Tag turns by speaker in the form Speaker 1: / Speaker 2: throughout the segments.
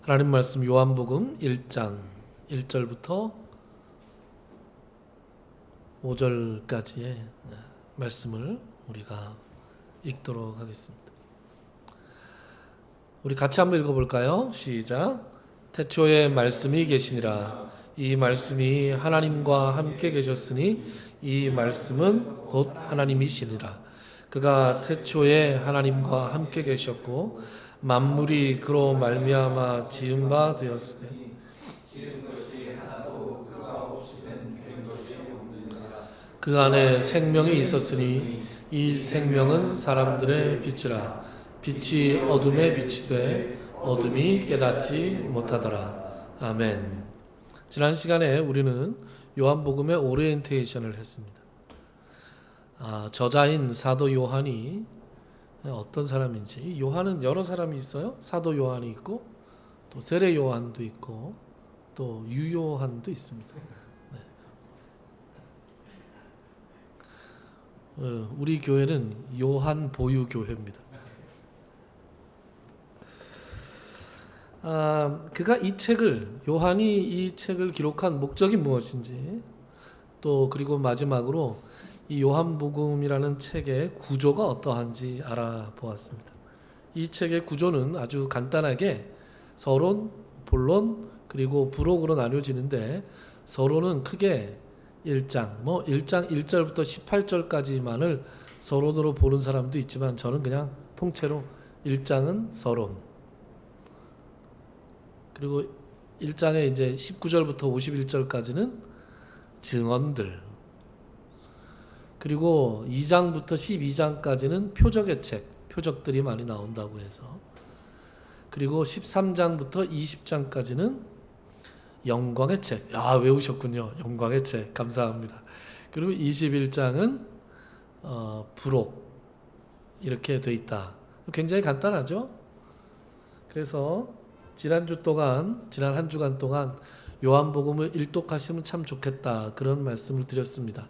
Speaker 1: 하나님 말씀 요한복음 1장 1절부터 5절까지의 말씀을 우리가 읽도록 하겠습니다. 우리 같이 한번 읽어볼까요? 시작. 태초에 말씀이 계시니라. 이 말씀이 하나님과 함께 계셨으니 이 말씀은 곧 하나님이시니라. 그가 태초에 하나님과 함께 계셨고 만물이 그로 말미암아 지은 바 되었으되 그 안에 생명이 있었으니 이 생명은 사람들의 빛이라. 빛이 어둠에 비치되 어둠이 깨닫지 못하더라. 아멘. 지난 시간에 우리는 요한복음의 오리엔테이션을 했습니다. 저자인 사도 요한이 어떤 사람인지. 요한은 여러 사람이 있어요. 사도 요한이 있고 또 세례 요한도 있고 또 유요한도 있습니다. 우리 교회는 요한 보유 교회입니다. 그가 요한이 이 책을 기록한 목적이 무엇인지, 또 그리고 마지막으로 이 요한복음이라는 책의 구조가 어떠한지 알아보았습니다. 이 책의 구조는 아주 간단하게 서론, 본론, 그리고 부록으로 나뉘어지는데, 서론은 크게 1장 1절부터 18절까지만을 서론으로 보는 사람도 있지만 저는 그냥 통째로 1장은 서론, 그리고 1장에 이제 19절부터 51절까지는 증언들, 그리고 2장부터 12장까지는 표적의 책, 표적들이 많이 나온다고 해서, 그리고 13장부터 20장까지는 영광의 책. 외우셨군요. 영광의 책. 감사합니다. 그리고 21장은 부록 이렇게 돼 있다. 굉장히 간단하죠? 그래서 지난 한 주간 동안 요한복음을 일독하시면 참 좋겠다, 그런 말씀을 드렸습니다.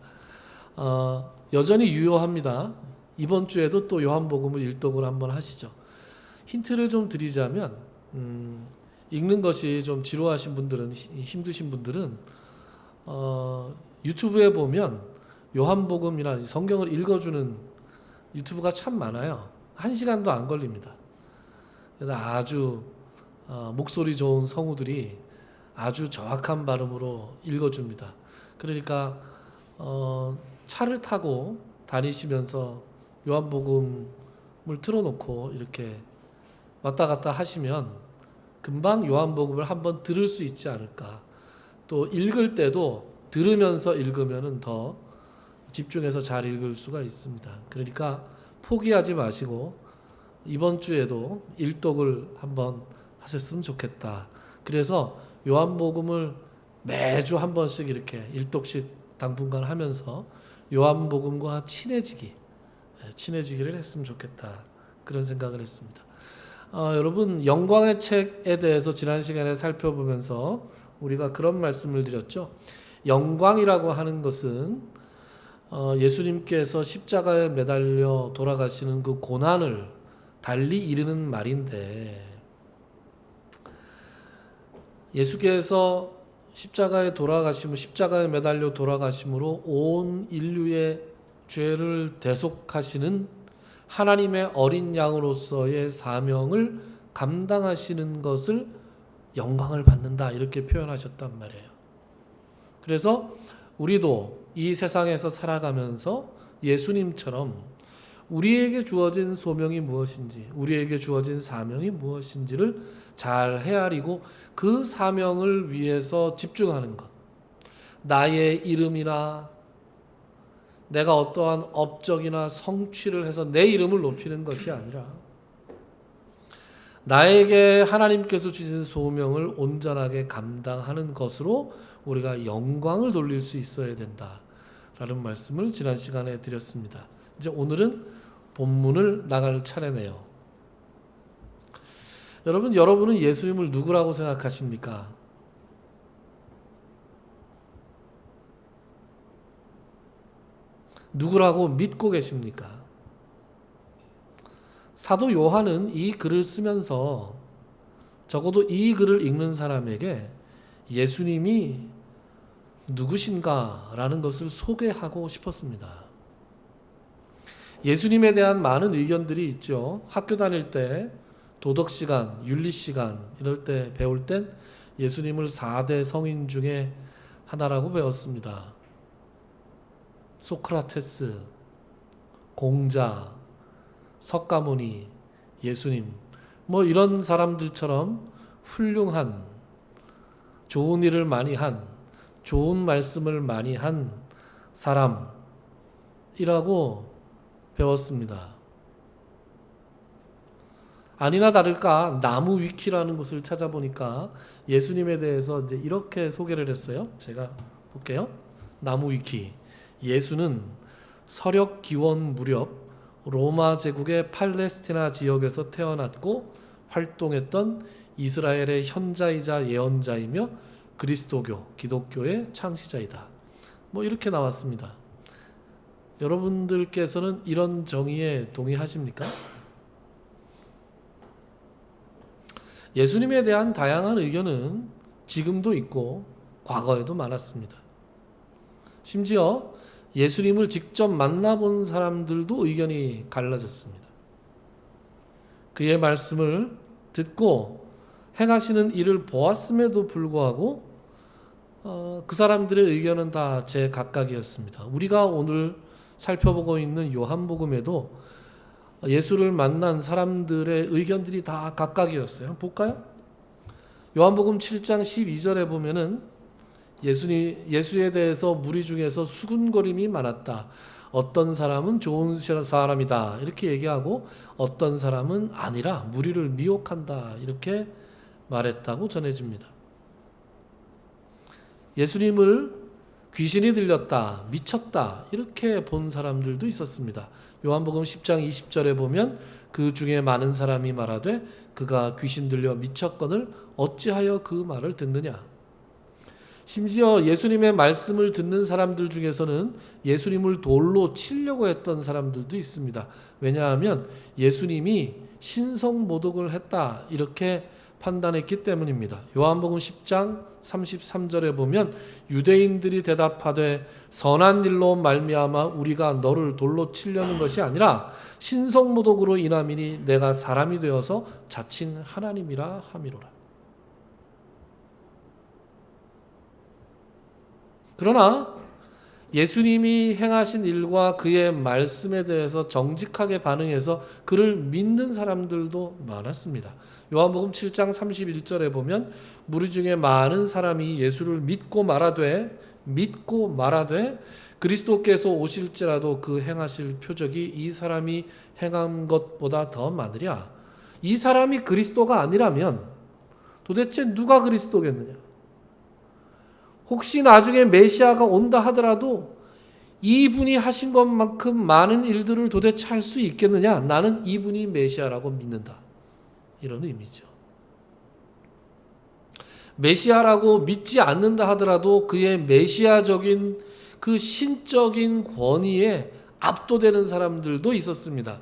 Speaker 1: 여전히 유효합니다. 이번 주에도 또 요한복음을 일독을 한번 하시죠. 힌트를 좀 드리자면, 읽는 것이 좀 지루하신 분들은, 힘드신 분들은 유튜브에 보면 요한복음이나 성경을 읽어주는 유튜브가 참 많아요. 1시간도 안 걸립니다. 그래서 아주 목소리 좋은 성우들이 아주 정확한 발음으로 읽어줍니다. 그러니까 차를 타고 다니시면서 요한복음을 틀어놓고 이렇게 왔다 갔다 하시면 금방 요한복음을 한번 들을 수 있지 않을까. 또 읽을 때도 들으면서 읽으면 더 집중해서 잘 읽을 수가 있습니다. 그러니까 포기하지 마시고 이번 주에도 일독을 한번 하셨으면 좋겠다. 그래서 요한복음을 매주 한 번씩 이렇게 일독씩 당분간 하면서 요한복음과 친해지기를 했으면 좋겠다, 그런 생각을 했습니다. 여러분, 영광의 책에 대해서 지난 시간에 살펴보면서 우리가 그런 말씀을 드렸죠. 영광이라고 하는 것은 예수님께서 십자가에 매달려 돌아가시는 그 고난을 달리 이르는 말인데, 예수께서 십자가에 매달려 돌아가심으로 온 인류의 죄를 대속하시는 하나님의 어린 양으로서의 사명을 감당하시는 것을 영광을 받는다, 이렇게 표현하셨단 말이에요. 그래서 우리도 이 세상에서 살아가면서 예수님처럼 우리에게 주어진 소명이 무엇인지, 우리에게 주어진 사명이 무엇인지를 잘 헤아리고 그 사명을 위해서 집중하는 것. 나의 이름이나 내가 어떠한 업적이나 성취를 해서 내 이름을 높이는 것이 아니라 나에게 하나님께서 주신 소명을 온전하게 감당하는 것으로 우리가 영광을 돌릴 수 있어야 된다라는 말씀을 지난 시간에 드렸습니다. 이제 오늘은 본문을 나갈 차례네요. 여러분은 예수님을 누구라고 생각하십니까? 누구라고 믿고 계십니까? 사도 요한은 이 글을 쓰면서 적어도 이 글을 읽는 사람에게 예수님이 누구신가라는 것을 소개하고 싶었습니다. 예수님에 대한 많은 의견들이 있죠. 학교 다닐 때 도덕 시간, 윤리 시간 이럴 때 배울 땐 예수님을 4대 성인 중에 하나라고 배웠습니다. 소크라테스, 공자, 석가모니, 예수님 뭐 이런 사람들처럼 훌륭한 좋은 일을 많이 한 좋은 말씀을 많이 한 사람이라고 배웠습니다. 아니나 다를까 나무 위키라는 곳을 찾아보니까 예수님에 대해서 이제 이렇게 소개를 했어요. 제가 볼게요. 나무 위키. 예수는 서력 기원 무렵 로마 제국의 팔레스티나 지역에서 태어났고 활동했던 이스라엘의 현자이자 예언자이며 그리스도교, 기독교의 창시자이다. 뭐 이렇게 나왔습니다. 여러분들께서는 이런 정의에 동의하십니까? 예수님에 대한 다양한 의견은 지금도 있고 과거에도 많았습니다. 심지어 예수님을 직접 만나본 사람들도 의견이 갈라졌습니다. 그의 말씀을 듣고 행하시는 일을 보았음에도 불구하고 그 사람들의 의견은 다 제각각이었습니다. 우리가 오늘 살펴보고 있는 요한복음에도 예수를 만난 사람들의 의견들이 다 각각이었어요. 한번 볼까요? 요한복음 7장 12절에 보면은 예수에 대해서 무리 중에서 수군거림이 많았다. 어떤 사람은 좋은 사람이다 이렇게 얘기하고 어떤 사람은 아니라 무리를 미혹한다 이렇게 말했다고 전해집니다. 예수님을 귀신이 들렸다, 미쳤다 이렇게 본 사람들도 있었습니다. 요한복음 10장 20절에 보면 그 중에 많은 사람이 말하되 그가 귀신 들려 미쳤거늘 어찌하여 그 말을 듣느냐. 심지어 예수님의 말씀을 듣는 사람들 중에서는 예수님을 돌로 치려고 했던 사람들도 있습니다. 왜냐하면 예수님이 신성모독을 했다 이렇게 판단했기 때문입니다. 요한복음 10장 33절에 보면 유대인들이 대답하되 선한 일로 말미암아 우리가 너를 돌로 치려는 것이 아니라 신성모독으로 인함이니 내가 사람이 되어서 자칭 하나님이라 함이로라. 그러나 예수님이 행하신 일과 그의 말씀에 대해서 정직하게 반응해서 그를 믿는 사람들도 많았습니다. 요한복음 7장 31절에 보면 무리 중에 많은 사람이 예수를 믿고 말하되 그리스도께서 오실지라도 그 행하실 표적이 이 사람이 행한 것보다 더 많으랴. 이 사람이 그리스도가 아니라면 도대체 누가 그리스도겠느냐? 혹시 나중에 메시아가 온다 하더라도 이분이 하신 것만큼 많은 일들을 도대체 할 수 있겠느냐? 나는 이분이 메시아라고 믿는다. 이런 의미죠. 메시아라고 믿지 않는다 하더라도 그의 메시아적인 그 신적인 권위에 압도되는 사람들도 있었습니다.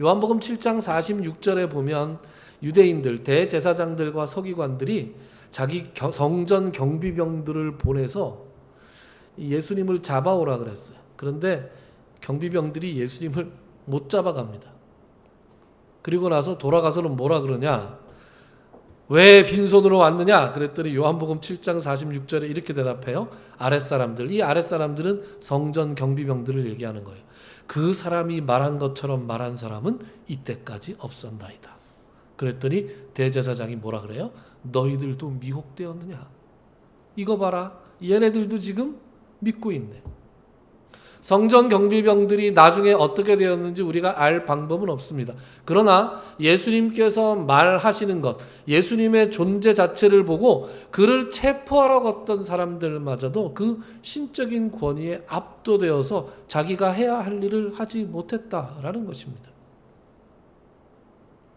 Speaker 1: 요한복음 7장 46절에 보면 유대인들, 대제사장들과 서기관들이 자기 성전 경비병들을 보내서 예수님을 잡아오라 그랬어요. 그런데 경비병들이 예수님을 못 잡아갑니다. 그리고 나서 돌아가서는 뭐라 그러냐? 왜 빈손으로 왔느냐? 그랬더니 요한복음 7장 46절에 이렇게 대답해요. 아랫사람들, 이 아랫사람들은 성전 경비병들을 얘기하는 거예요. 그 사람이 말한 것처럼 말한 사람은 이때까지 없었나이다. 그랬더니 대제사장이 뭐라 그래요? 너희들도 미혹되었느냐? 이거 봐라. 얘네들도 지금 믿고 있네. 성전 경비병들이 나중에 어떻게 되었는지 우리가 알 방법은 없습니다. 그러나 예수님께서 말하시는 것, 예수님의 존재 자체를 보고 그를 체포하러 갔던 사람들마저도 그 신적인 권위에 압도되어서 자기가 해야 할 일을 하지 못했다라는 것입니다.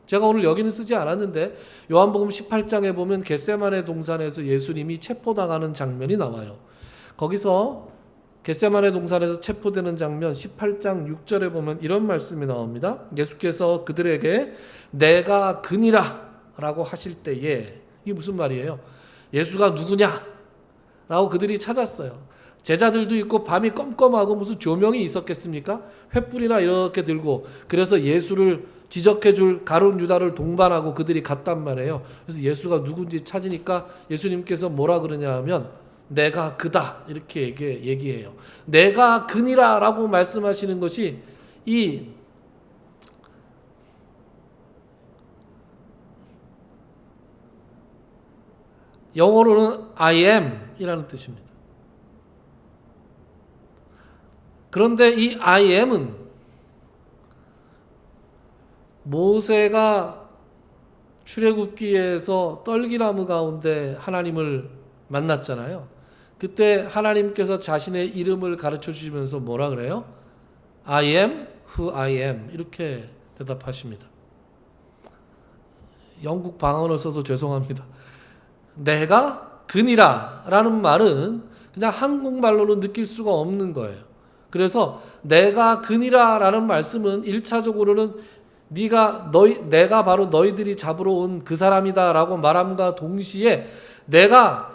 Speaker 1: 제가 오늘 여기는 쓰지 않았는데 요한복음 18장에 보면 겟세마네 동산에서 예수님이 체포당하는 장면이 나와요. 거기서 겟세마네 동산에서 체포되는 장면 18장 6절에 보면 이런 말씀이 나옵니다. 예수께서 그들에게 내가 그니라 라고 하실 때에 이게 무슨 말이에요? 예수가 누구냐? 라고 그들이 찾았어요. 제자들도 있고 밤이 껌껌하고 무슨 조명이 있었겠습니까? 횃불이나 이렇게 들고 그래서 예수를 지적해 줄 가룟 유다를 동반하고 그들이 갔단 말이에요. 그래서 예수가 누군지 찾으니까 예수님께서 뭐라 그러냐 하면 내가 그다 이렇게 얘기해요. 내가 그니라 라고 말씀하시는 것이 이 영어로는 I am 이라는 뜻입니다. 그런데 이 I am은 모세가 출애굽기에서 떨기나무 가운데 하나님을 만났잖아요. 그때 하나님께서 자신의 이름을 가르쳐 주시면서 뭐라 그래요? I am who I am 이렇게 대답하십니다. 영국 방언을 써서 죄송합니다. 내가 그니라 라는 말은 그냥 한국말로는 느낄 수가 없는 거예요. 그래서 내가 그니라 라는 말씀은 1차적으로는 내가 바로 너희들이 잡으러 온 그 사람이다 라고 말함과 동시에 내가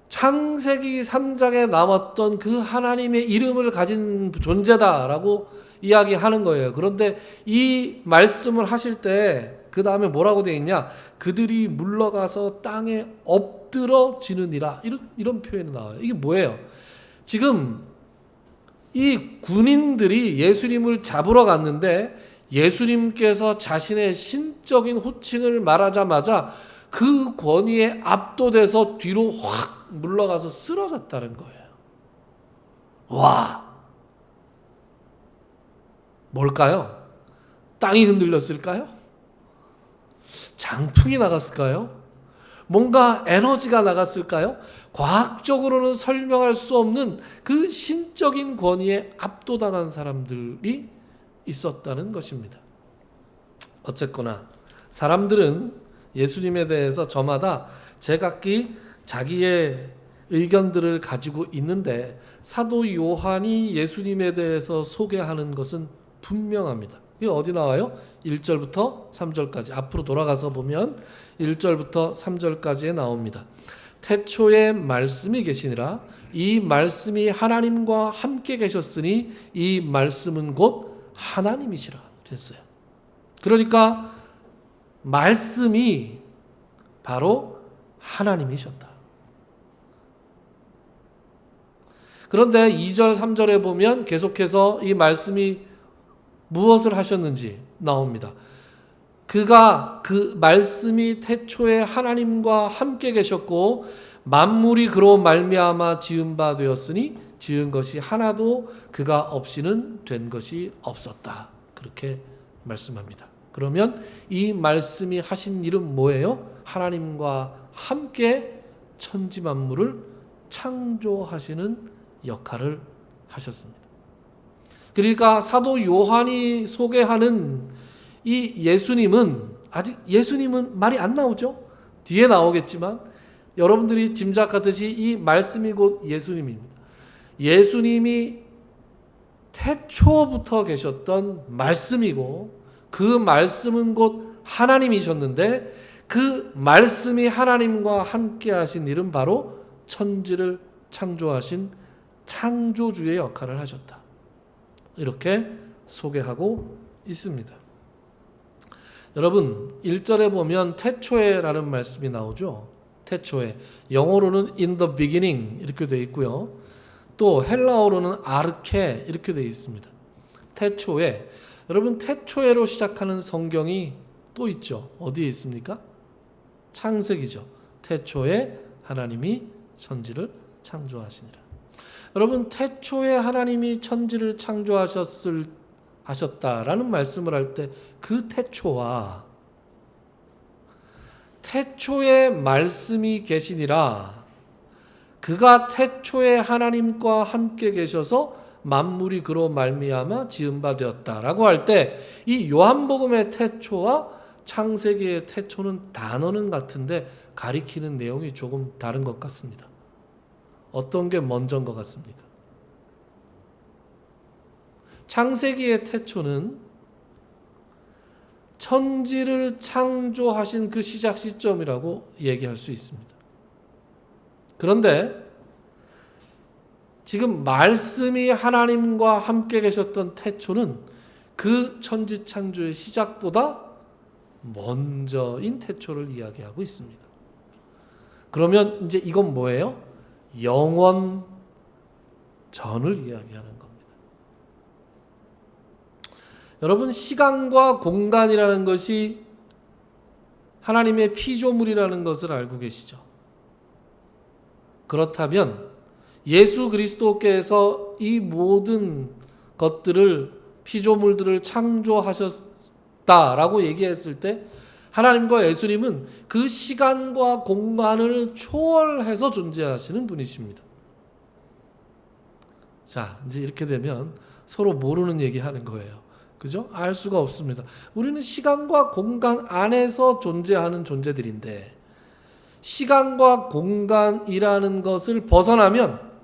Speaker 1: 창세기 3장에 나왔던 그 하나님의 이름을 가진 존재다 라고 이야기하는 거예요. 그런데 이 말씀을 하실 때 그 다음에 뭐라고 되어 있냐? 그들이 물러가서 땅에 엎드러지느니라 이런 표현이 나와요. 이게 뭐예요? 지금 이 군인들이 예수님을 잡으러 갔는데 예수님께서 자신의 신적인 호칭을 말하자마자 그 권위에 압도돼서 뒤로 확 물러가서 쓰러졌다는 거예요. 와, 뭘까요? 땅이 흔들렸을까요? 장풍이 나갔을까요? 뭔가 에너지가 나갔을까요? 과학적으로는 설명할 수 없는 그 신적인 권위에 압도당한 사람들이 있었다는 것입니다. 어쨌거나 사람들은 예수님에 대해서 저마다 제각기 자기의 의견들을 가지고 있는데 사도 요한이 예수님에 대해서 소개하는 것은 분명합니다. 이게 어디 나와요? 1절부터 3절까지 앞으로 돌아가서 보면 1절부터 3절까지에 나옵니다. 태초에 말씀이 계시니라 이 말씀이 하나님과 함께 계셨으니 이 말씀은 곧 하나님이시라 그랬어요. 그러니까 말씀이 바로 하나님이셨다. 그런데 2절 3절에 보면 계속해서 이 말씀이 무엇을 하셨는지 나옵니다. 그가 그 말씀이 태초에 하나님과 함께 계셨고 만물이 그로 말미암아 지은 바 되었으니 지은 것이 하나도 그가 없이는 된 것이 없었다. 그렇게 말씀합니다. 그러면 이 말씀이 하신 일은 뭐예요? 하나님과 함께 천지 만물을 창조하시는 역할을 하셨습니다. 그러니까 사도 요한이 소개하는 이 예수님은 아직 예수님은 말이 안 나오죠. 뒤에 나오겠지만 여러분들이 짐작하듯이 이 말씀이 곧 예수님입니다. 예수님이 태초부터 계셨던 말씀이고 그 말씀은 곧 하나님이셨는데 그 말씀이 하나님과 함께 하신 일은 바로 천지를 창조하신 창조주의 역할을 하셨다. 이렇게 소개하고 있습니다. 여러분 1절에 보면 태초에라는 말씀이 나오죠. 태초에 영어로는 in the beginning 이렇게 되어 있고요. 또 헬라어로는 아르케 이렇게 되어 있습니다. 태초에 여러분 태초에로 시작하는 성경이 또 있죠. 어디에 있습니까? 창세기죠. 태초에 하나님이 천지를 창조하시니라. 여러분 태초에 하나님이 천지를 하셨다라는 말씀을 할 때 그 태초와 태초에 말씀이 계시니라 그가 태초에 하나님과 함께 계셔서 만물이 그로 말미암아 지은 바 되었다라고 할 때 이 요한복음의 태초와 창세기의 태초는 단어는 같은데 가리키는 내용이 조금 다른 것 같습니다. 어떤 게 먼저인 것 같습니까? 창세기의 태초는 천지를 창조하신 그 시작 시점이라고 얘기할 수 있습니다. 그런데 지금 말씀이 하나님과 함께 계셨던 태초는 그 천지 창조의 시작보다 먼저인 태초를 이야기하고 있습니다. 그러면 이제 이건 뭐예요? 영원 전을 이야기하는 겁니다. 여러분, 시간과 공간이라는 것이 하나님의 피조물이라는 것을 알고 계시죠? 그렇다면 예수 그리스도께서 이 모든 것들을, 피조물들을 창조하셨다라고 얘기했을 때 하나님과 예수님은 그 시간과 공간을 초월해서 존재하시는 분이십니다. 자, 이제 이렇게 되면 서로 모르는 얘기 하는 거예요. 그죠? 알 수가 없습니다. 우리는 시간과 공간 안에서 존재하는 존재들인데, 시간과 공간이라는 것을 벗어나면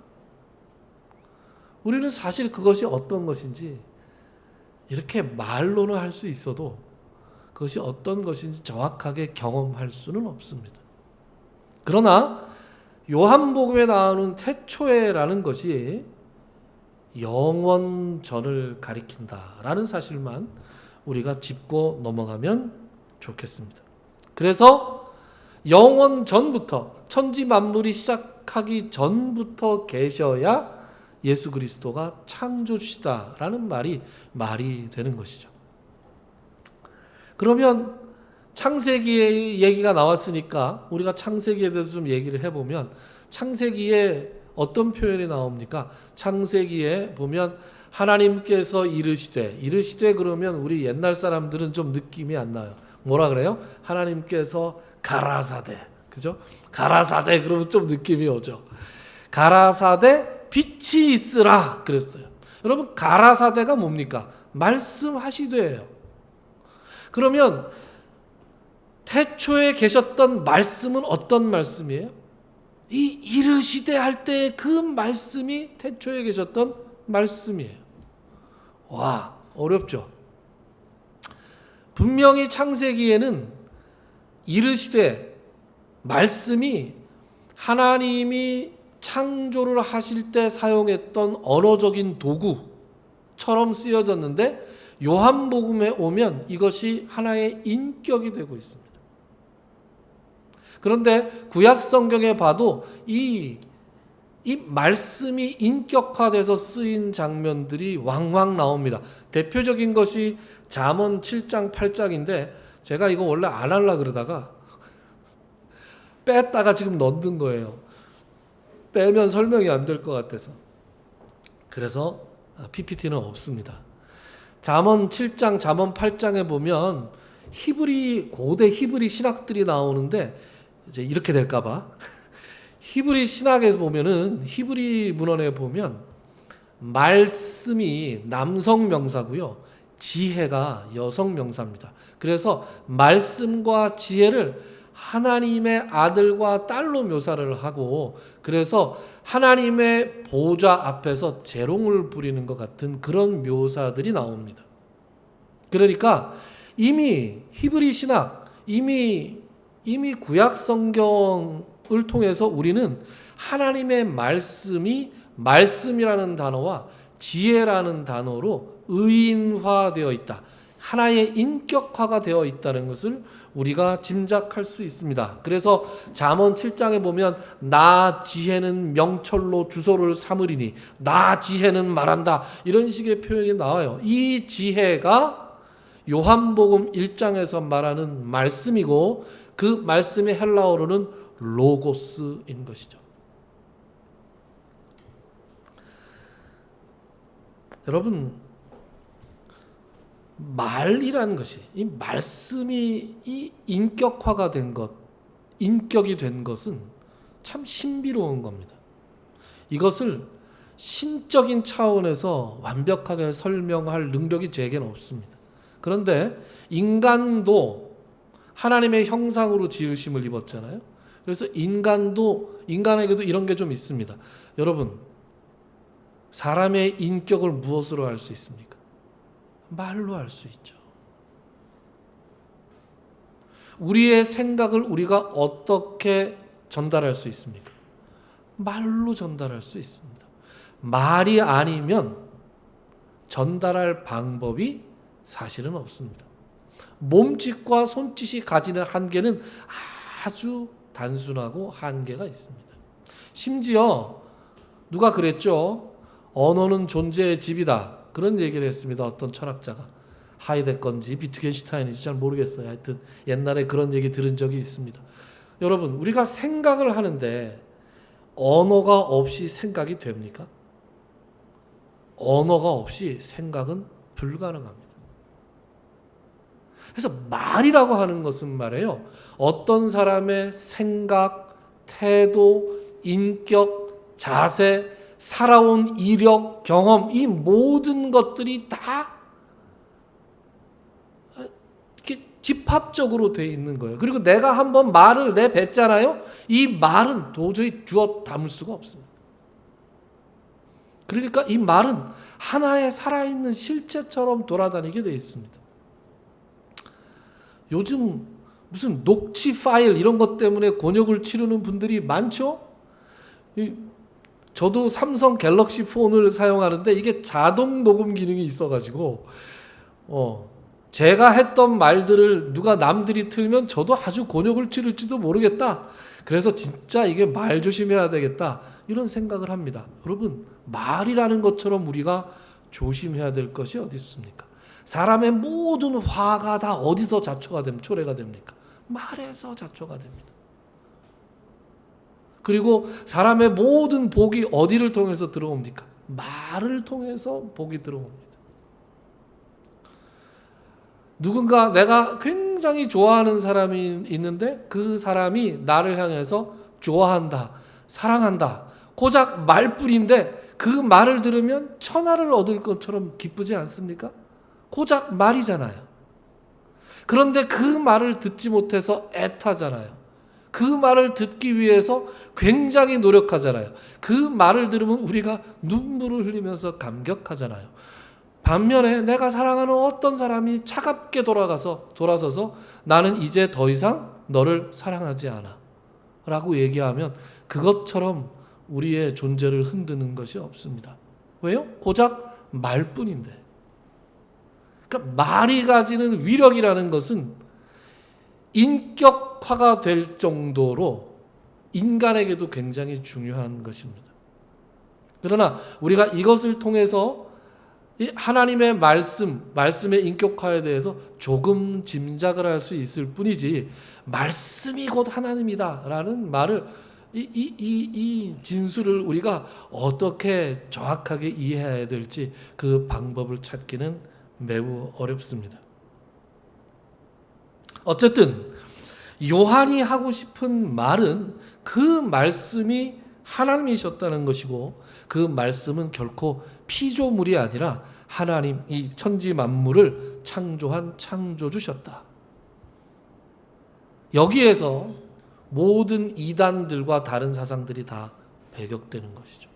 Speaker 1: 우리는 사실 그것이 어떤 것인지 이렇게 말로는 할 수 있어도 그것이 어떤 것인지 정확하게 경험할 수는 없습니다. 그러나 요한복음에 나오는 태초에라는 것이 영원전을 가리킨다라는 사실만 우리가 짚고 넘어가면 좋겠습니다. 그래서 영원 전부터, 천지 만물이 시작하기 전부터 계셔야 예수 그리스도가 창조주시다라는 말이 되는 것이죠. 그러면 창세기의 얘기가 나왔으니까 우리가 창세기에 대해서 좀 얘기를 해보면, 창세기에 어떤 표현이 나옵니까? 창세기에 보면 하나님께서 이르시되 그러면 우리 옛날 사람들은 좀 느낌이 안 나요. 뭐라 그래요? 하나님께서 가라사대, 그죠? 가라사대 그러면 좀 느낌이 오죠. 가라사대 빛이 있으라 그랬어요. 여러분, 가라사대가 뭡니까? 말씀하시되예요. 그러면 태초에 계셨던 말씀은 어떤 말씀이에요? 이 이르시되 할 때 그 말씀이 태초에 계셨던 말씀이에요. 와, 어렵죠? 분명히 창세기에는 이르시되 말씀이 하나님이 창조를 하실 때 사용했던 언어적인 도구처럼 쓰여졌는데, 요한복음에 오면 이것이 하나의 인격이 되고 있습니다. 그런데 구약 성경에 봐도 이 말씀이 인격화돼서 쓰인 장면들이 왕왕 나옵니다. 대표적인 것이 잠언 7장 8장인데 제가 이거 원래 안 하려고 그러다가 뺐다가 지금 넣는 거예요. 빼면 설명이 안 될 것 같아서. 그래서 PPT는 없습니다. 잠언 7장, 잠언 8장에 보면 고대 히브리 신학들이 나오는데 이제 이렇게 될까봐 히브리 신학에 보면은, 히브리 문헌에 보면 말씀이 남성 명사고요, 지혜가 여성 명사입니다. 그래서 말씀과 지혜를 하나님의 아들과 딸로 묘사를 하고, 그래서 하나님의 보좌 앞에서 재롱을 부리는 것 같은 그런 묘사들이 나옵니다. 그러니까 이미 히브리 신학, 이미 구약 성경을 통해서 우리는 하나님의 말씀이라는 단어와 지혜라는 단어로 의인화되어 있다, 하나의 인격화가 되어 있다는 것을 우리가 짐작할 수 있습니다. 그래서 잠언 7장에 보면 나 지혜는 명철로 주소를 삼으리니, 나 지혜는 말한다, 이런 식의 표현이 나와요. 이 지혜가 요한복음 1장에서 말하는 말씀이고, 그 말씀의 헬라어로는 로고스인 것이죠. 여러분, 말이라는 것이, 이 말씀이 이 인격화가 된 것, 인격이 된 것은 참 신비로운 겁니다. 이것을 신적인 차원에서 완벽하게 설명할 능력이 제게는 없습니다. 그런데 인간도 하나님의 형상으로 지으심을 입었잖아요. 그래서 인간에게도 이런 게 좀 있습니다. 여러분, 사람의 인격을 무엇으로 알 수 있습니까? 말로 알 수 있죠. 우리의 생각을 우리가 어떻게 전달할 수 있습니까? 말로 전달할 수 있습니다. 말이 아니면 전달할 방법이 사실은 없습니다. 몸짓과 손짓이 가지는 한계는 아주 단순하고 한계가 있습니다. 심지어 누가 그랬죠? 언어는 존재의 집이다. 그런 얘기를 했습니다. 어떤 철학자가. 하이데건지 비트겐슈타인인지 잘 모르겠어요. 하여튼 옛날에 그런 얘기 들은 적이 있습니다. 여러분, 우리가 생각을 하는데 언어가 없이 생각이 됩니까? 언어가 없이 생각은 불가능합니다. 그래서 말이라고 하는 것은 말이에요. 어떤 사람의 생각, 태도, 인격, 자세, 살아온 이력, 경험, 이 모든 것들이 다 이렇게 집합적으로 되어 있는 거예요. 그리고 내가 한번 말을 내뱉잖아요. 이 말은 도저히 주워 담을 수가 없습니다. 그러니까 이 말은 하나의 살아있는 실체처럼 돌아다니게 되어 있습니다. 요즘 무슨 녹취 파일 이런 것 때문에 곤욕을 치르는 분들이 많죠? 저도 삼성 갤럭시 폰을 사용하는데 이게 자동 녹음 기능이 있어가지고 제가 했던 말들을 누가 남들이 틀면 저도 아주 곤욕을 치를지도 모르겠다. 그래서 진짜 이게 말 조심해야 되겠다. 이런 생각을 합니다. 여러분, 말이라는 것처럼 우리가 조심해야 될 것이 어디 있습니까? 사람의 모든 화가 다 어디서 초래가 됩니까? 말에서 자초가 됩니다. 그리고 사람의 모든 복이 어디를 통해서 들어옵니까? 말을 통해서 복이 들어옵니다. 누군가 내가 굉장히 좋아하는 사람이 있는데 그 사람이 나를 향해서 좋아한다, 사랑한다, 고작 말뿐인데 그 말을 들으면 천하를 얻을 것처럼 기쁘지 않습니까? 고작 말이잖아요. 그런데 그 말을 듣지 못해서 애타잖아요. 그 말을 듣기 위해서 굉장히 노력하잖아요. 그 말을 들으면 우리가 눈물을 흘리면서 감격하잖아요. 반면에 내가 사랑하는 어떤 사람이 차갑게 돌아서서 나는 이제 더 이상 너를 사랑하지 않아 라고 얘기하면 그것처럼 우리의 존재를 흔드는 것이 없습니다. 왜요? 고작 말뿐인데. 그러니까 말이 가지는 위력이라는 것은 인격화가 될 정도로 인간에게도 굉장히 중요한 것입니다. 그러나 우리가 이것을 통해서 하나님의 말씀의 인격화에 대해서 조금 짐작을 할 수 있을 뿐이지 말씀이 곧 하나님이다라는 말을 이 진술을 우리가 어떻게 정확하게 이해해야 될지 그 방법을 찾기는 매우 어렵습니다. 어쨌든 요한이 하고 싶은 말은 그 말씀이 하나님이셨다는 것이고 그 말씀은 결코 피조물이 아니라 하나님 이 천지 만물을 창조한 창조주셨다. 여기에서 모든 이단들과 다른 사상들이 다 배격되는 것이죠.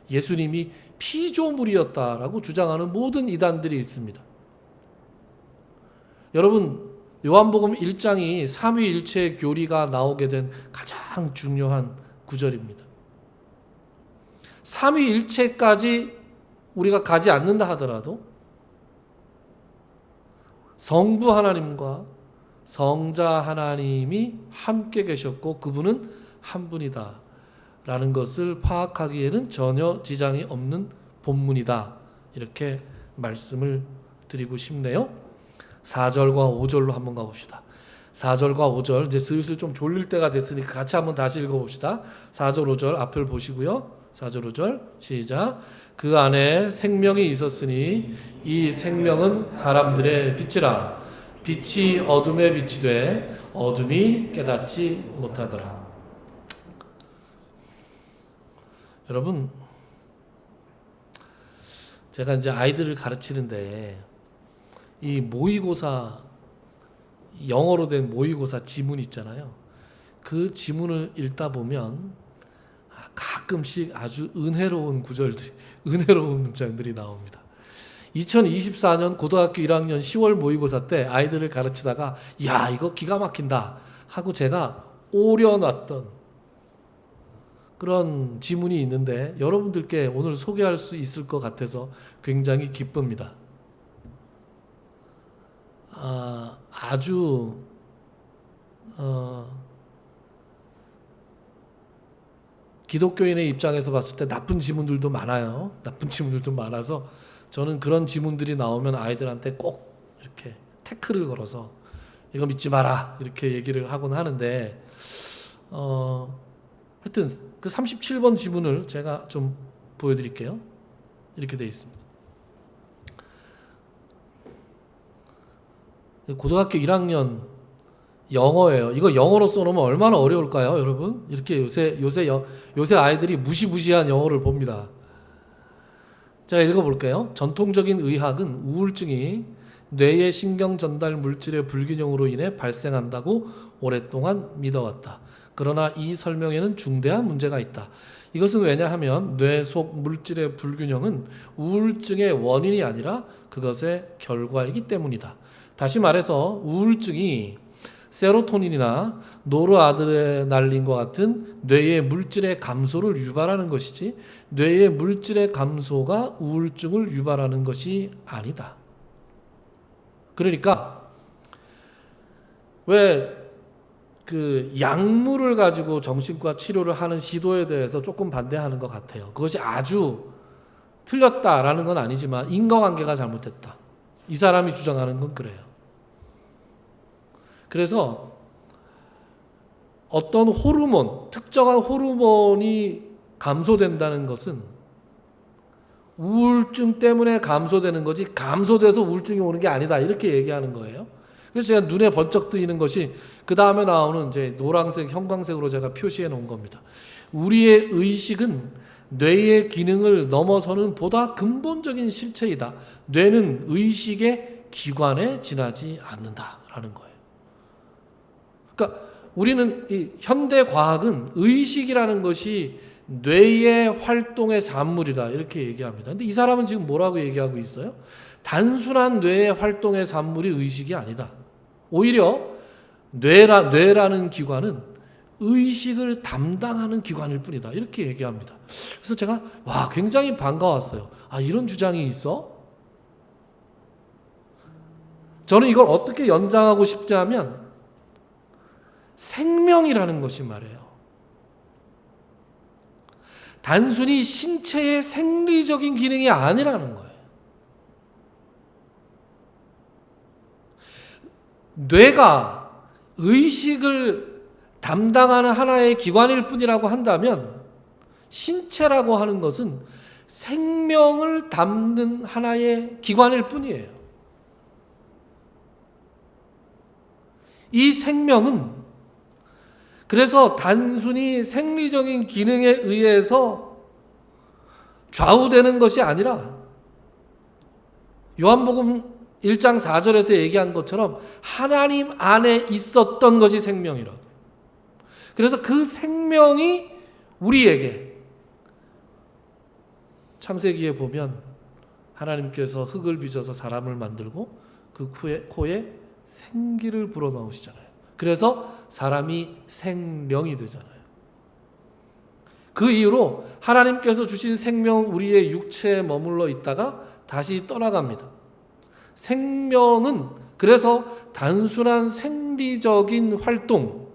Speaker 1: 예수님이 피조물이었다라고 주장하는 모든 이단들이 있습니다. 여러분, 요한복음 1장이 삼위일체의 교리가 나오게 된 가장 중요한 구절입니다. 삼위일체까지 우리가 가지 않는다 하더라도 성부 하나님과 성자 하나님이 함께 계셨고 그분은 한 분이다 라는 것을 파악하기에는 전혀 지장이 없는 본문이다 이렇게 말씀을 드리고 싶네요. 4절과 5절로 한번 가봅시다. 4절과 5절 이제 슬슬 좀 졸릴 때가 됐으니까 같이 한번 다시 읽어봅시다. 4절 5절 앞을 보시고요. 4절 5절 시작. 그 안에 생명이 있었으니 이 생명은 사람들의 빛이라. 빛이 어둠에 비치되 어둠이 깨닫지 못하더라. 여러분, 제가 이제 아이들을 가르치는데 이 모의고사 영어로 된 모의고사 지문 있잖아요. 그 지문을 읽다 보면 가끔씩 아주 은혜로운 구절들이, 은혜로운 문장들이 나옵니다. 2024년 고등학교 1학년 10월 모의고사 때 아이들을 가르치다가 야 이거 기가 막힌다 하고 제가 오려놨던 그런 지문이 있는데 여러분들께 오늘 소개할 수 있을 것 같아서 굉장히 기쁩니다. 아주 기독교인의 입장에서 봤을 때 나쁜 지문들도 많아요. 나쁜 지문들도 많아서 저는 그런 지문들이 나오면 아이들한테 꼭 이렇게 태클을 걸어서 이거 믿지 마라 이렇게 얘기를 하곤 하는데 하여튼 그 37번 지문을 제가 좀 보여드릴게요. 이렇게 되어 있습니다. 고등학교 1학년 영어예요. 이거 영어로 써놓으면 얼마나 어려울까요, 여러분? 이렇게 요새 아이들이 무시무시한 영어를 봅니다. 제가 읽어볼게요. 전통적인 의학은 우울증이 뇌의 신경 전달 물질의 불균형으로 인해 발생한다고 오랫동안 믿어왔다. 그러나 이 설명에는 중대한 문제가 있다. 이것은 왜냐하면 뇌 속 물질의 불균형은 우울증의 원인이 아니라 그것의 결과이기 때문이다. 다시 말해서 우울증이 세로토닌이나 노르아드레날린과 같은 뇌의 물질의 감소를 유발하는 것이지 뇌의 물질의 감소가 우울증을 유발하는 것이 아니다. 그러니까 왜 그 약물을 가지고 정신과 치료를 하는 시도에 대해서 조금 반대하는 것 같아요. 그것이 아주 틀렸다라는 건 아니지만 인과관계가 잘못됐다. 이 사람이 주장하는 건 그래요. 그래서 어떤 호르몬, 특정한 호르몬이 감소된다는 것은 우울증 때문에 감소되는 거지 감소돼서 우울증이 오는 게 아니다. 이렇게 얘기하는 거예요. 그래서 제가 눈에 번쩍 뜨이는 것이 그 다음에 나오는 이제 노란색, 형광색으로 제가 표시해 놓은 겁니다. 우리의 의식은 뇌의 기능을 넘어서는 보다 근본적인 실체이다. 뇌는 의식의 기관에 지나지 않는다라는 거예요. 그러니까 우리는 이 현대 과학은 의식이라는 것이 뇌의 활동의 산물이다 이렇게 얘기합니다. 근데 이 사람은 지금 뭐라고 얘기하고 있어요? 단순한 뇌의 활동의 산물이 의식이 아니다. 오히려 뇌라는 기관은 의식을 담당하는 기관일 뿐이다. 이렇게 얘기합니다. 그래서 제가 굉장히 반가웠어요. 이런 주장이 있어? 저는 이걸 어떻게 연장하고 싶냐면 생명이라는 것이 말이에요. 단순히 신체의 생리적인 기능이 아니라는 거예요. 뇌가 의식을 담당하는 하나의 기관일 뿐이라고 한다면 신체라고 하는 것은 생명을 담는 하나의 기관일 뿐이에요. 이 생명은 그래서 단순히 생리적인 기능에 의해서 좌우되는 것이 아니라 요한복음 1장 4절에서 얘기한 것처럼 하나님 안에 있었던 것이 생명이라고. 그래서 그 생명이 우리에게 창세기에 보면 하나님께서 흙을 빚어서 사람을 만들고 그 코에 생기를 불어넣으시잖아요. 그래서 사람이 생명이 되잖아요. 그 이후로 하나님께서 주신 생명은 우리의 육체에 머물러 있다가 다시 떠나갑니다. 생명은 그래서 단순한 생리적인 활동,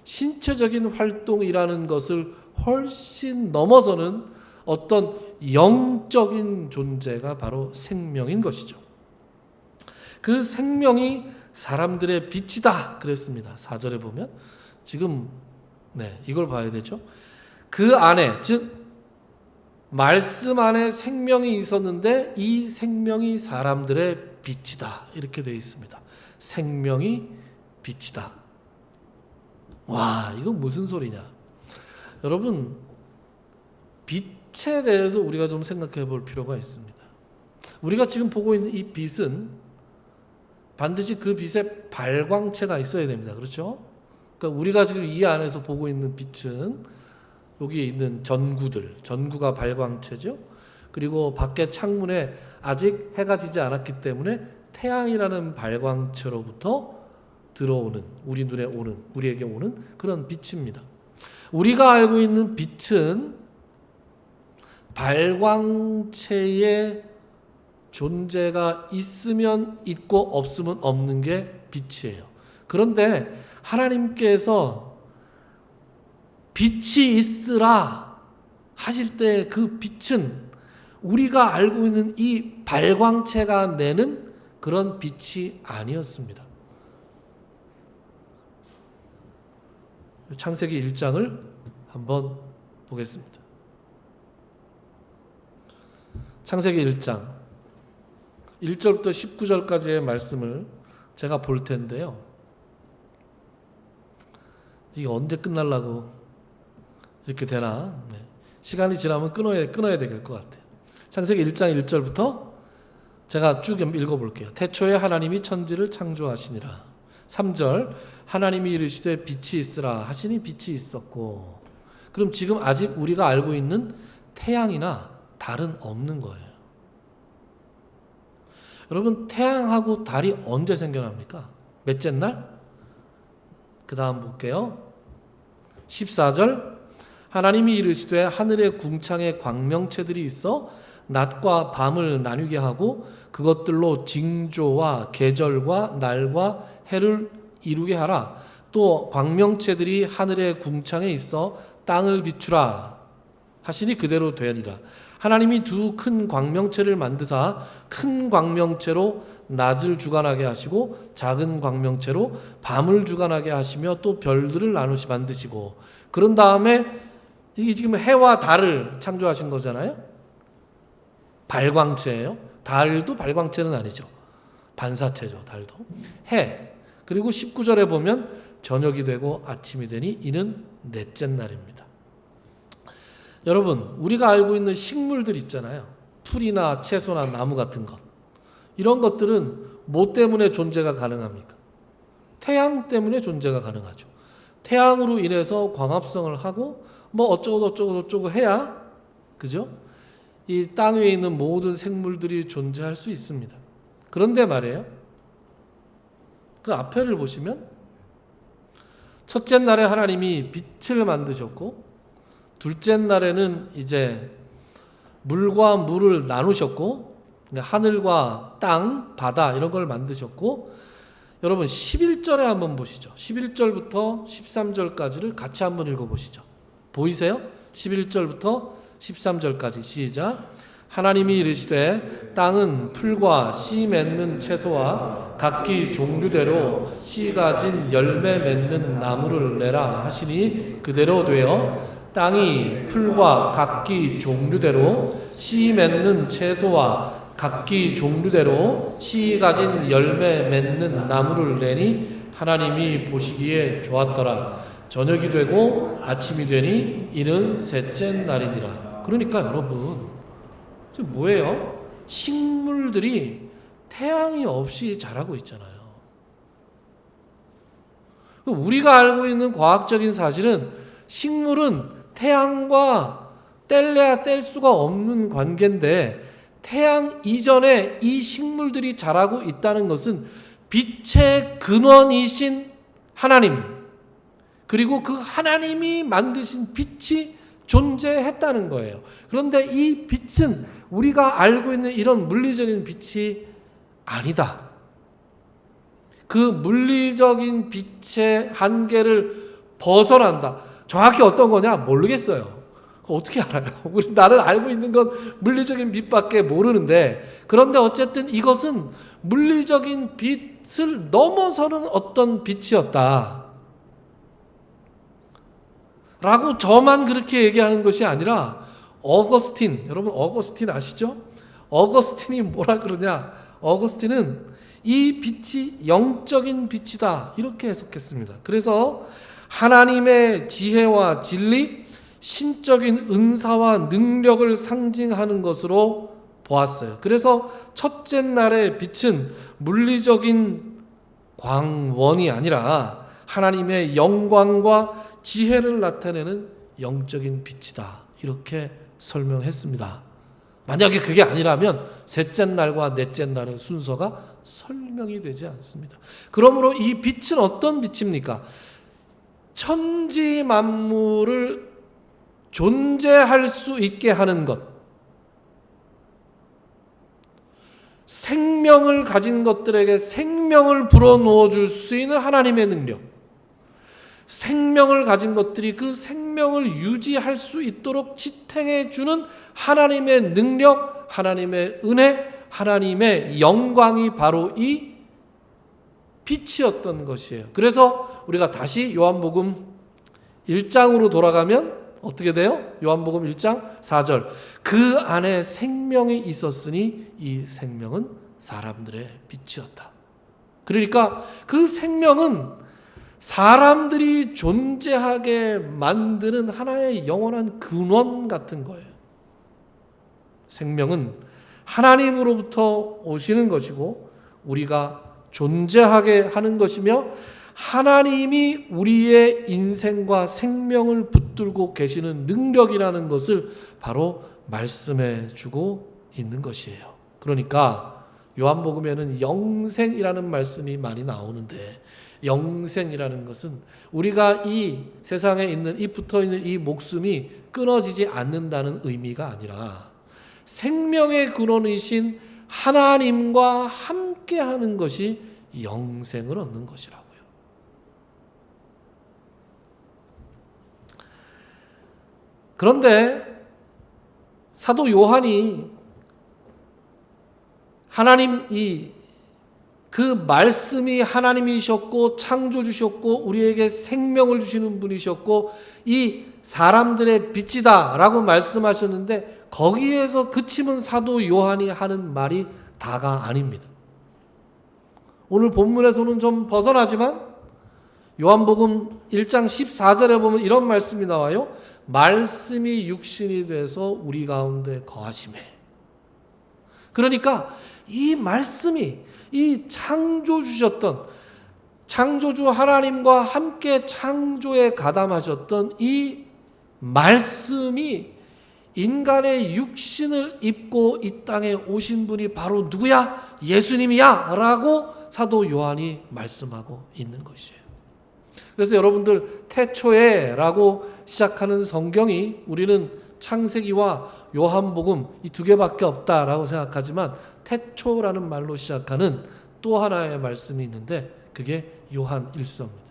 Speaker 1: 신체적인 활동이라는 것을 훨씬 넘어서는 어떤 영적인 존재가 바로 생명인 것이죠. 그 생명이 사람들의 빛이다 그랬습니다. 4절에 보면 지금 이걸 봐야 되죠. 그 안에 즉 말씀 안에 생명이 있었는데 이 생명이 사람들의 빛이다 이렇게 되어 있습니다. 생명이 빛이다. 이건 무슨 소리냐? 여러분 빛에 대해서 우리가 좀 생각해 볼 필요가 있습니다. 우리가 지금 보고 있는 이 빛은 반드시 그 빛에 발광체가 있어야 됩니다. 그렇죠? 그러니까 우리가 지금 이 안에서 보고 있는 빛은 여기에 있는 전구가 발광체죠. 그리고 밖에 창문에 아직 해가 지지 않았기 때문에 태양이라는 발광체로부터 들어오는, 우리 눈에 오는, 우리에게 오는 그런 빛입니다. 우리가 알고 있는 빛은 발광체의 존재가 있으면 있고 없으면 없는 게 빛이에요. 그런데 하나님께서 빛이 있으라 하실 때 그 빛은 우리가 알고 있는 이 발광체가 내는 그런 빛이 아니었습니다. 창세기 1장을 한번 보겠습니다. 창세기 1장 1절부터 19절까지의 말씀을 제가 볼 텐데요. 이게 언제 끝날라고 이렇게 되나? 네. 시간이 지나면 끊어야 될 것 같아요. 창세기 1장 1절부터 제가 쭉 읽어볼게요. 태초에 하나님이 천지를 창조하시니라. 3절 하나님이 이르시되 빛이 있으라 하시니 빛이 있었고. 그럼 지금 아직 우리가 알고 있는 태양이나 달은 없는 거예요. 여러분, 태양하고 달이 언제 생겨납니까? 몇째 날? 그 다음 볼게요. 14절 하나님이 이르시되 하늘의 궁창에 광명체들이 있어 낮과 밤을 나뉘게 하고 그것들로 징조와 계절과 날과 해를 이루게 하라. 또 광명체들이 하늘의 궁창에 있어 땅을 비추라 하시니 그대로 되리라. 하나님이 두 큰 광명체를 만드사 큰 광명체로 낮을 주관하게 하시고 작은 광명체로 밤을 주관하게 하시며 또 별들을 나누시 만드시고. 그런 다음에 이게 지금 해와 달을 창조하신 거잖아요. 발광체예요. 달도 발광체는 아니죠. 반사체죠. 달도. 해. 그리고 19절에 보면 저녁이 되고 아침이 되니 이는 넷째 날입니다. 여러분, 우리가 알고 있는 식물들 있잖아요. 풀이나 채소나 나무 같은 것. 이런 것들은 뭐 때문에 존재가 가능합니까? 태양 때문에 존재가 가능하죠. 태양으로 인해서 광합성을 하고 뭐 어쩌고 해야, 그죠? 이 땅 위에 있는 모든 생물들이 존재할 수 있습니다. 그런데 말이에요. 그 앞에를 보시면 첫째 날에 하나님이 빛을 만드셨고 둘째 날에는 이제 물과 물을 나누셨고 하늘과 땅, 바다 이런 걸 만드셨고, 여러분 11절에 한번 보시죠. 11절부터 13절까지를 같이 한번 읽어보시죠. 보이세요? 11절부터 13절까지 시작. 하나님이 이르시되 땅은 풀과 씨 맺는 채소와 각기 종류대로 씨 가진 열매 맺는 나무를 내라 하시니 그대로 되어 땅이 풀과 각기 종류대로 씨 맺는 채소와 각기 종류대로 씨 가진 열매 맺는 나무를 내니 하나님이 보시기에 좋았더라. 저녁이 되고 아침이 되니 이는 셋째 날이니라. 그러니까 여러분, 뭐예요? 식물들이 태양이 없이 자라고 있잖아요. 우리가 알고 있는 과학적인 사실은 식물은 태양과 뗄래야 뗄 수가 없는 관계인데, 태양 이전에 이 식물들이 자라고 있다는 것은 빛의 근원이신 하나님, 그리고 그 하나님이 만드신 빛이 존재했다는 거예요. 그런데 이 빛은 우리가 알고 있는 이런 물리적인 빛이 아니다. 그 물리적인 빛의 한계를 벗어난다. 정확히 어떤 거냐 모르겠어요. 어떻게 알아요? 우리 나는 알고 있는 건 물리적인 빛밖에 모르는데, 그런데 어쨌든 이것은 물리적인 빛을 넘어서는 어떤 빛이었다 라고 저만 그렇게 얘기하는 것이 아니라 어거스틴, 여러분 어거스틴 아시죠? 어거스틴이 뭐라 그러냐? 어거스틴은 이 빛이 영적인 빛이다 이렇게 해석했습니다. 그래서 하나님의 지혜와 진리, 신적인 은사와 능력을 상징하는 것으로 보았어요. 그래서 첫째 날의 빛은 물리적인 광원이 아니라 하나님의 영광과 지혜를 나타내는 영적인 빛이다 이렇게 설명했습니다. 만약에 그게 아니라면 셋째 날과 넷째 날의 순서가 설명이 되지 않습니다. 그러므로 이 빛은 어떤 빛입니까? 천지 만물을 존재할 수 있게 하는 것, 생명을 가진 것들에게 생명을 불어넣어 줄 수 있는 하나님의 능력, 생명을 가진 것들이 그 생명을 유지할 수 있도록 지탱해 주는 하나님의 능력, 하나님의 은혜, 하나님의 영광이 바로 이 빛이었던 것이에요. 그래서 우리가 다시 요한복음 1장으로 돌아가면 어떻게 돼요? 요한복음 1장 4절. 그 안에 생명이 있었으니 이 생명은 사람들의 빛이었다. 그러니까 그 생명은 사람들이 존재하게 만드는 하나의 영원한 근원 같은 거예요. 생명은 하나님으로부터 오시는 것이고 우리가 존재하게 하는 것이며 하나님이 우리의 인생과 생명을 붙들고 계시는 능력이라는 것을 바로 말씀해 주고 있는 것이에요. 그러니까 요한복음에는 영생이라는 말씀이 많이 나오는데 영생이라는 것은 우리가 이 세상에 있는 이 붙어있는 이 목숨이 끊어지지 않는다는 의미가 아니라 생명의 근원이신 하나님과 함께하는 것이 영생을 얻는 것이라고요. 그런데 사도 요한이 하나님 그 말씀이 하나님이셨고 창조주셨고 우리에게 생명을 주시는 분이셨고 이 사람들의 빛이다 라고 말씀하셨는데 거기에서 그치면 사도 요한이 하는 말이 다가 아닙니다. 오늘 본문에서는 좀 벗어나지만 요한복음 1장 14절에 보면 이런 말씀이 나와요. 말씀이 육신이 돼서 우리 가운데 거하시매. 그러니까 이 말씀이 이 창조주셨던 창조주 하나님과 함께 창조에 가담하셨던 이 말씀이 인간의 육신을 입고 이 땅에 오신 분이 바로 누구야? 예수님이야! 라고 사도 요한이 말씀하고 있는 것이에요. 그래서 여러분들 태초에 라고 시작하는 성경이 우리는 창세기와 요한복음 이 두 개밖에 없다라고 생각하지만 태초라는 말로 시작하는 또 하나의 말씀이 있는데 그게 요한일서입니다.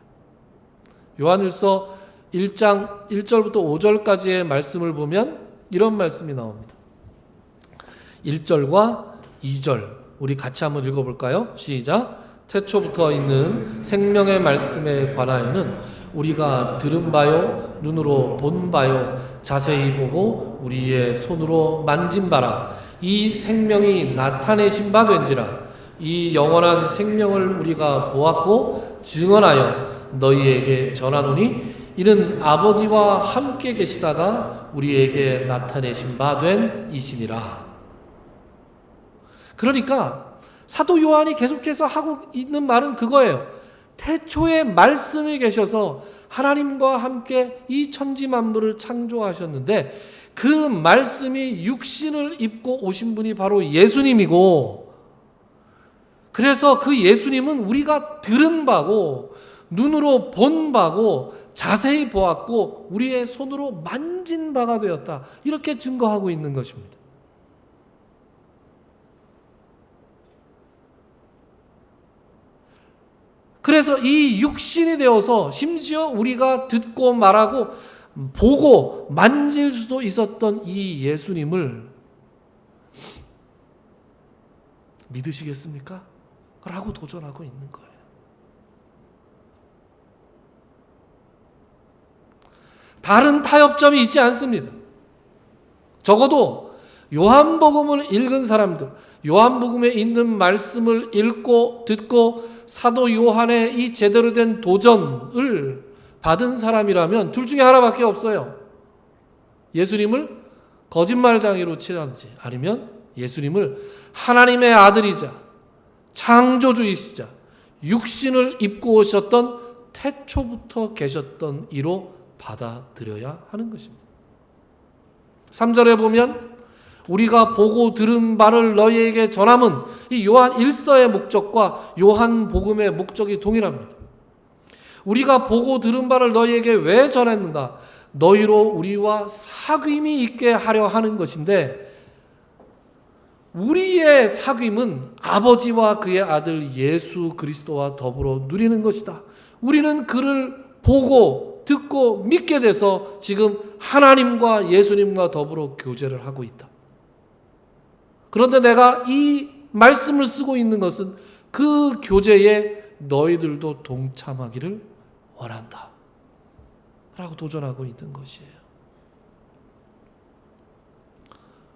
Speaker 1: 요한일서 1장 1절부터 5절까지의 말씀을 보면 이런 말씀이 나옵니다. 1절과 2절 우리 같이 한번 읽어볼까요? 시작. 태초부터 있는 생명의 말씀에 관하여는 우리가 들은 바요 눈으로 본 바요 자세히 보고 우리의 손으로 만진 바라 이 생명이 나타내신 바 된지라 이 영원한 생명을 우리가 보았고 증언하여 너희에게 전하노니 이는 아버지와 함께 계시다가 우리에게 나타내신 바 된 이시니라. 그러니까 사도 요한이 계속해서 하고 있는 말은 그거예요. 태초에 말씀이 계셔서 하나님과 함께 이 천지 만물을 창조하셨는데 그 말씀이 육신을 입고 오신 분이 바로 예수님이고 그래서 그 예수님은 우리가 들은 바고 눈으로 본 바고 자세히 보았고 우리의 손으로 만진 바가 되었다. 이렇게 증거하고 있는 것입니다. 그래서 이 육신이 되어서 심지어 우리가 듣고 말하고 보고 만질 수도 있었던 이 예수님을 믿으시겠습니까? 라고 도전하고 있는 거예요. 다른 타협점이 있지 않습니다. 적어도 요한복음을 읽은 사람들, 요한복음에 있는 말씀을 읽고 듣고 사도 요한의 이 제대로 된 도전을 받은 사람이라면 둘 중에 하나밖에 없어요. 예수님을 거짓말쟁이로 치라든지 아니면 예수님을 하나님의 아들이자 창조주이시자 육신을 입고 오셨던 태초부터 계셨던 이로 받아들여야 하는 것입니다. 3절에 보면 우리가 보고 들은 바를 너희에게 전함은 이 요한 1서의 목적과 요한 복음의 목적이 동일합니다. 우리가 보고 들은 바를 너희에게 왜 전했는가? 너희로 우리와 사귐이 있게 하려 하는 것인데, 우리의 사귐은 아버지와 그의 아들 예수 그리스도와 더불어 누리는 것이다. 우리는 그를 보고 듣고 믿게 돼서 지금 하나님과 예수님과 더불어 교제를 하고 있다. 그런데 내가 이 말씀을 쓰고 있는 것은 그 교제에 너희들도 동참하기를 원한다 라고 도전하고 있는 것이에요.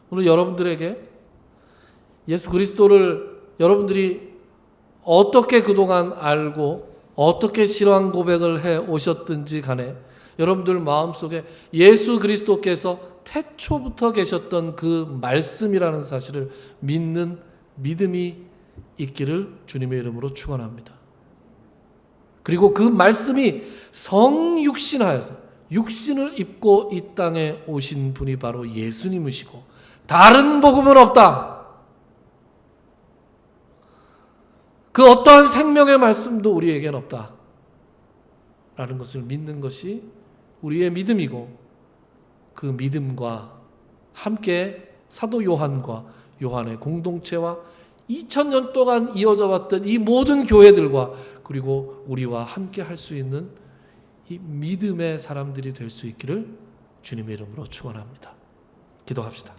Speaker 1: 오늘 여러분들에게 예수 그리스도를 여러분들이 어떻게 그동안 알고 어떻게 신앙 고백을 해 오셨든지 간에 여러분들 마음속에 예수 그리스도께서 태초부터 계셨던 그 말씀이라는 사실을 믿는 믿음이 있기를 주님의 이름으로 축원합니다. 그리고 그 말씀이 성육신하여서 육신을 입고 이 땅에 오신 분이 바로 예수님이시고 다른 복음은 없다. 그 어떠한 생명의 말씀도 우리에겐 없다 라는 것을 믿는 것이 우리의 믿음이고, 그 믿음과 함께 사도 요한과 요한의 공동체와 2000년 동안 이어져 왔던 이 모든 교회들과 그리고 우리와 함께 할 수 있는 이 믿음의 사람들이 될 수 있기를 주님의 이름으로 축원합니다. 기도합시다.